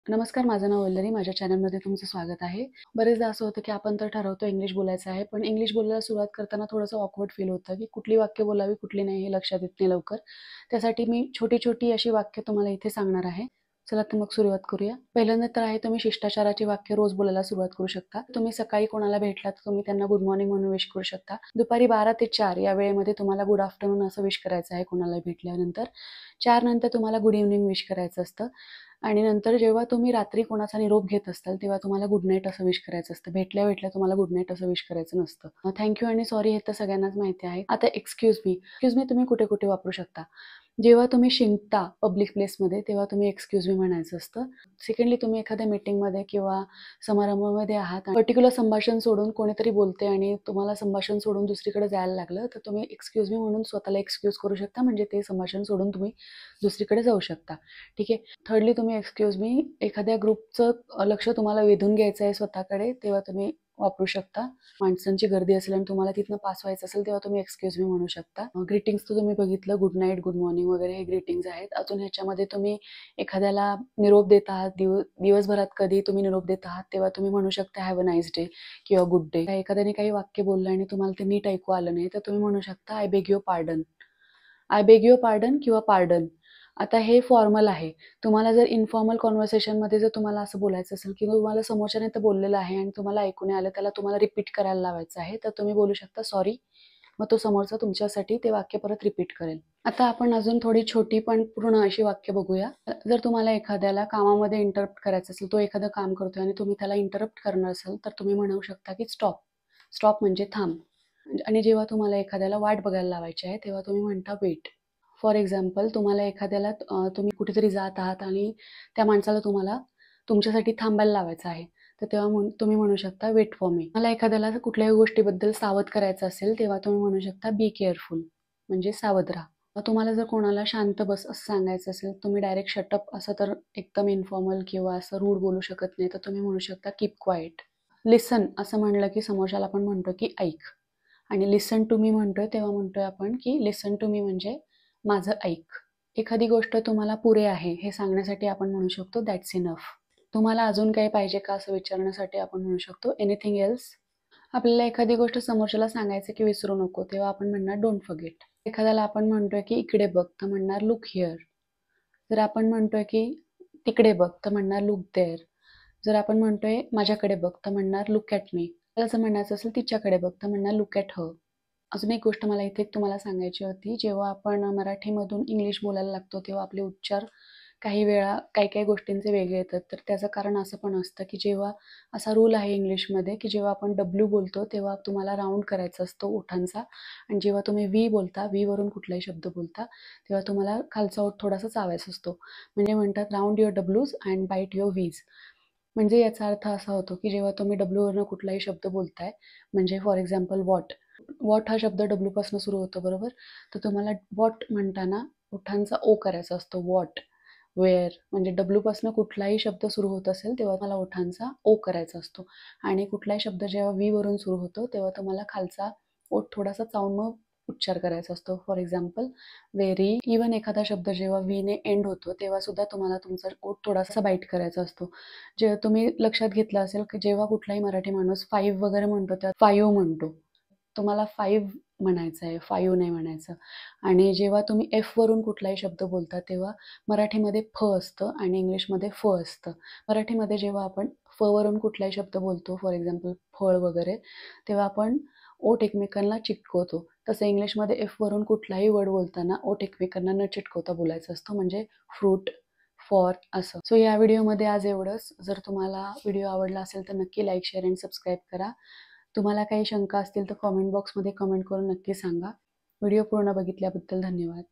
नमस्कार, माझं नाव वल्लरी. माझ्या चॅनलमध्ये तुमचं स्वागत आहे. बरेचदा असं होतं, की आपण तर ठरवतो इंग्लिश बोलायचं आहे, पण इंग्लिश बोलायला सुरुवात करताना थोडंसं ऑकवर्ड फील होतं, की कुठली वाक्य बोलावी, कुठली नाही हे लक्षात येत नाही लवकर. त्यासाठी मी छोटी-छोटी अशी वाक्य तुम्हाला इथे सांगणार आहे. चला तर मग सुरुवात करूया. पहिल्यांदा तर आहे तुम्ही शिष्टाचाराची वाक्य रोज बोलायला सुरुवात करू शकता. तुम्ही सकाळी कोणाला भेटला तर तुम्ही त्यांना गुड मॉर्निंग म्हणून विश करू शकता. दुपारी 12 ते 4 या वेळेमध्ये तुम्हाला गुड आफ्टरनून असं विश करायचं आहे कोणाला भेटल्यानंतर. 4 नंतर तुम्हाला गुड इव्हनिंग विश करायचं असतं. आणि नंतर जेव्हा तुम्ही रात्री कोणाचा निरोप घेत असताल, तेव्हा तुम्हाला गुड नाईट असं विश करायचं असतं. भेटल्या-भेटल्या तुम्हाला गुड नाईट असं विश करायचं नसतं. आणि सॉरी हे तर सगळ्यांनाच माहिती आहे. आता एक्सक्यूज मी तुम्ही कुठे-कुठे वापरू शकता. जेव्हा तुम्ही शिंकता पब्लिक प्लेसमध्ये, तेव्हा तुम्ही एक्सक्यूज मी म्हणायचं असतं. सेकंडली तुम्ही एखाद्या मीटिंगमध्ये किंवा समारंभामध्ये आहात आणि पर्टिक्युलर संभाषण सोडून कोणीतरी बोलते आणि तुम्हाला संभाषण सोडून दुसरीकडे जायला लागलं, तर तुम्ही एक्सक्यूज मी म्हणून स्वतःला एक्सक्यूज करू शकता. म्हणजे ते संभाषण सोडून तुम्ही दुसरीकडे जाऊ शकता. ठीक आहे. थर्डली तुम्ही एक्सक्यूज मी एखाद्या ग्रुपचं लक्ष तुम्हाला वेधून घ्यायचं आहे स्वतःकडे, तेव्हा तुम्ही वापरू शकता. माणसांची गर्दी असेल आणि तुम्हाला तिथनं पास व्हायचं असेल, तेव्हा तुम्ही एक्सक्यूज मी म्हणू शकता. ग्रीटिंग्स तर तुम्ही बघितलं, गुड नाईट, गुड मॉर्निंग वगैरे हे ग्रीटिंग्ज आहेत. अजून ह्याच्यामध्ये तुम्ही एखाद्याला निरोप देत आहात, दिवसभरात कधी तुम्ही निरोप देत आहात, तेव्हा तुम्ही म्हणू शकता हॅव अ नाईस डे किंवा गुड डे. एखाद्याने काही वाक्य बोललं आणि तुम्हाला ते नीट ऐकू आलं नाही, तर तुम्ही म्हणू शकता I beg your pardon. I beg your pardon किंवा पार्डन. आता हे फॉर्मल आहे. तुम्हाला जर इन्फॉर्मल कन्व्हर्सेशनमध्ये जर तुम्हाला असं बोलायचं असेल किंवा तुम्हाला समोरच्याने तर बोललेलं आहे आणि तुम्हाला ऐकू नाही आलं, त्याला तुम्हाला रिपीट करायला लावायचं आहे, तर तुम्ही बोलू शकता सॉरी. मग तो समोरचा तुमच्यासाठी ते वाक्य परत रिपीट करेल. आता आपण अजून थोडी छोटी पण पूर्ण अशी वाक्य बघूया. जर तुम्हाला एखाद्याला कामामध्ये इंटरप्ट करायचं असेल, तो एखादं काम करतोय आणि तुम्ही त्याला इंटरप्ट करणार असाल, तर तुम्ही म्हणू शकता की स्टॉप. स्टॉप म्हणजे थांब. आणि जेव्हा तुम्हाला एखाद्याला वाट बघायला लावायची आहे, तेव्हा तुम्ही म्हणता वेट. फॉर एक्झाम्पल तुम्हाला एखाद्याला तुम्ही कुठेतरी जात आहात आणि त्या माणसाला तुम्हाला तुमच्यासाठी थांबायला लावायचं आहे. तर तेव्हा तुम्ही म्हणू शकता वेट फॉर मी. मला एखाद्याला कुठल्याही गोष्टीबद्दल सावध करायचं असेल, तेव्हा तुम्ही म्हणू शकता बी केअरफुल म्हणजे सावध राहा. मग तुम्हाला जर कोणाला शांत बस असं सांगायचं असेल, तुम्ही डायरेक्ट शटअप असं तर एकदम इन्फॉर्मल किंवा असं रूड बोलू शकत नाही, तर तुम्ही म्हणू शकता कीप क्वाइट. लिसन असं म्हणलं की समोरच्याला आपण म्हणतो की ऐक. आणि लिसन टू मी म्हणतोय तेव्हा म्हणतोय आपण की लिसन टू मी म्हणजे माझं ऐक. एखादी गोष्ट तुम्हाला पुरे आहे हे सांगण्यासाठी आपण म्हणू शकतो दॅट्स इनफ. तुम्हाला अजून काही पाहिजे का असं विचारण्यासाठी आपण म्हणू शकतो एनिथिंग एल्स. आपल्याला एखादी गोष्ट समोरच्याला सांगायचं की विसरू नको, तेव्हा आपण म्हणणार डोंट फॉरगेट. एखाद्याला आपण म्हणतोय की इकडे बघ, तर म्हणणार लुक हिअर. जर आपण म्हणतोय की तिकडे बघ, तर म्हणणार लुक देअर. जर आपण म्हणतोय माझ्याकडे बघ, तर म्हणणार लुक ॲट मी. त्याला जर म्हणायचं असेल तिच्याकडे बघ, तर म्हणणार लुक ॲट हर. अजून एक गोष्ट मला इथे तुम्हाला सांगायची होती. जेव्हा आपण मराठीमधून इंग्लिश बोलायला लागतो, तेव्हा आपले उच्चार काही वेळा काही-काही गोष्टींचे वेगळे येतात. तर त्याचं कारण असं पण असतं, की जेव्हा असा रूल आहे इंग्लिशमध्ये, की जेव्हा आपण डब्ल्यू बोलतो, तेव्हा तुम्हाला राउंड करायचा असतो ओठांचा आणि जेव्हा तुम्ही व्ही बोलता, व्हीवरून कुठलाही शब्द बोलता, तेव्हा तुम्हाला खालचा ओठ थोडासा चावायचा असतो. म्हणजे म्हणतात राउंड युअर डब्ल्यूज अँड बाईट युअर व्हीज. म्हणजे याचा अर्थ असा होतो, की जेव्हा तुम्ही डब्ल्यूवरनं कुठलाही शब्द बोलताय, म्हणजे फॉर एक्झाम्पल वॉट. वॉट हा शब्द डब्ल्यूपासून सुरू होतो बरोबर? तर तुम्हाला वॉट म्हणताना ओठांचा ओ करायचा असतो वॉट. वेअर म्हणजे डब्ल्यूपासून कुठलाही शब्द सुरू होत असेल, तेव्हा मला ओठांचा ओ करायचा असतो आणि कुठलाही शब्द जेव्हा व्हीवरून सुरू होतो, तेव्हा तुम्हाला खालचा ओठ थोडासा चावून मग उच्चार करायचा असतो. For example very. इव्हन एखादा शब्द जेव्हा व्हीने एंड होतो, तेव्हा सुद्धा तुम्हाला तुमचा ओठ थोडासा बाईट करायचा असतो. जे तुम्ही लक्षात घेतलं असेल, की जेव्हा कुठलाही मराठी माणूस 5 वगैरे म्हणतो, त्यात 5 म्हणतो. तुम्हाला 5 म्हणायचं आहे, 5 नाही म्हणायचं. आणि जेव्हा तुम्ही एफवरून कुठलाही शब्द बोलता, तेव्हा मराठीमध्ये फ असतं आणि इंग्लिशमध्ये फ असतं. मराठीमध्ये जेव्हा आपण फवरून कुठलाही शब्द बोलतो, फॉर एक्झाम्पल फळ वगैरे, तेव्हा आपण ओठ एकमेकांना चिटकवतो. तसं इंग्लिशमध्ये एफवरून कुठलाही वर्ड बोलताना ओठ एकमेकांना न चिटकवता बोलायचं असतं, म्हणजे फ्रूट, फॉर असं. सो या व्हिडिओमध्ये आज एवढंच. जर तुम्हाला व्हिडिओ आवडला असेल तर नक्की लाईक, शेअर आणि सबस्क्राईब करा. तुम्हाला काही शंका असतील तर कमेंट बॉक्समध्ये कमेंट करून नक्की सांगा. व्हिडिओ पूर्ण बघितल्याबद्दल धन्यवाद.